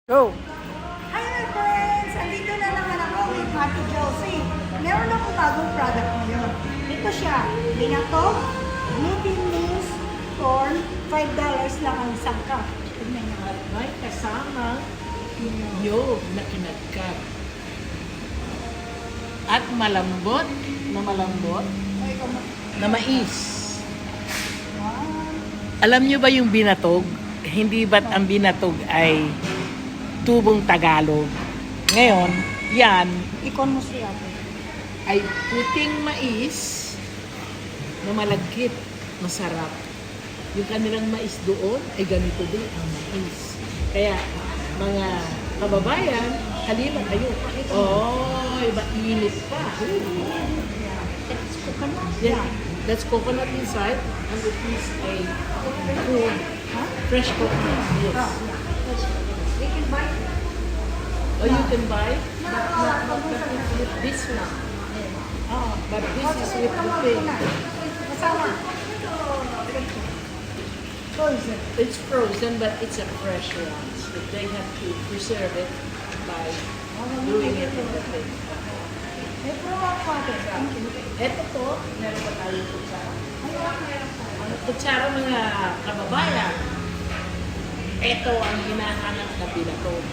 Go! Hi my friends! Andito na naman ako with Ate Josie. Meron akong bagong product ngayon. Ito siya, binatog, glutinous corn, $5 lang ang isang cup. Tignan niyo. At may kasama nyog na kinagkat. At malambot Ay, na mais. wow. Alam nyo ba yung binatog? Hindi ba't ang binatog ay tubong Tagalog? Ngayon, yan Ikon mo siya. Ate. ay puting mais na malagkit, masarap. Yung kanilang mais doon ay ganito din ang mais. Kaya, mga kababayan, halina kayo. Oh, iba init pa. It's coconut. Yeah, that's coconut inside, and it is a cool, Huh? fresh coconut. Yes. Oh, yeah. We can buy it. Or you can buy, No, with this one. oh. But this is with the thing. Kasama. Frozen. It's frozen, but it's a fresh one. So they have to preserve it by doing it in the thing. Ito ako ate. Thank you. Ito po, meron pa tayo kutsara. Kutsara mga kababayan. Ito ang hinahanap na binatog.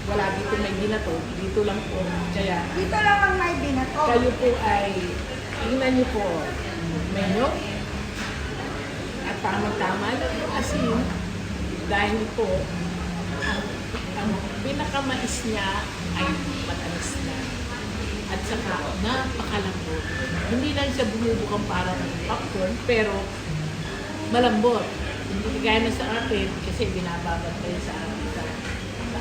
Wala dito may binatog, dito lang po. Kaya Dito lang ang may binatog. kayo po ay, tingnan niyo po, may nyog. At tama-tama lang yung asin. Dahil po, ang pinakamais niya ay matamis na. At saka napakalambot. Hindi lang siya bumubukang parang popcorn, pero malambot. Hindi kagaya na sa atin kasi binababad tayo sa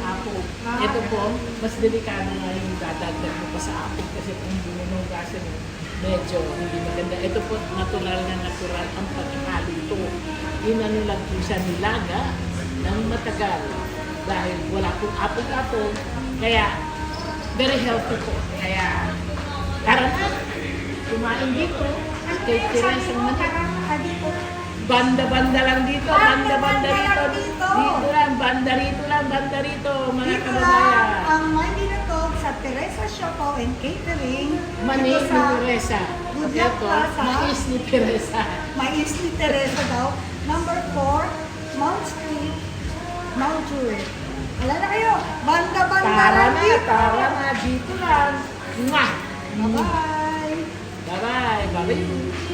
apog. Ito po, mas delikado nga yung dadagdag mo pa sa apog kasi kung binunugasan mo, medyo hindi maganda. Ito po, natural ang pagkakalo ito. Inano lang po siya nilaga ng matagal dahil wala pong apog-apog. Kaya, very healthy po. Kaya, tara na, kumain dito. Kay Teresa naman. Dito. Banda-banda lang dito, banda-banda rito. lang dito. Dito lang, banda rito, mga Dito lang kababayan. ang may binatog sa Teresa Siopaw and Catering. Mani Dito ni sa Teresa. Good Luck Ito, Plaza. mais ni Teresa. Mais ni Teresa daw. Number 4, Mount Street, Mount Jewel. Wala na kayo. Banda-banda Tara lang na, dito. tara na, dito lang. Mwah! Bye-bye. Bye-bye. Bye-bye.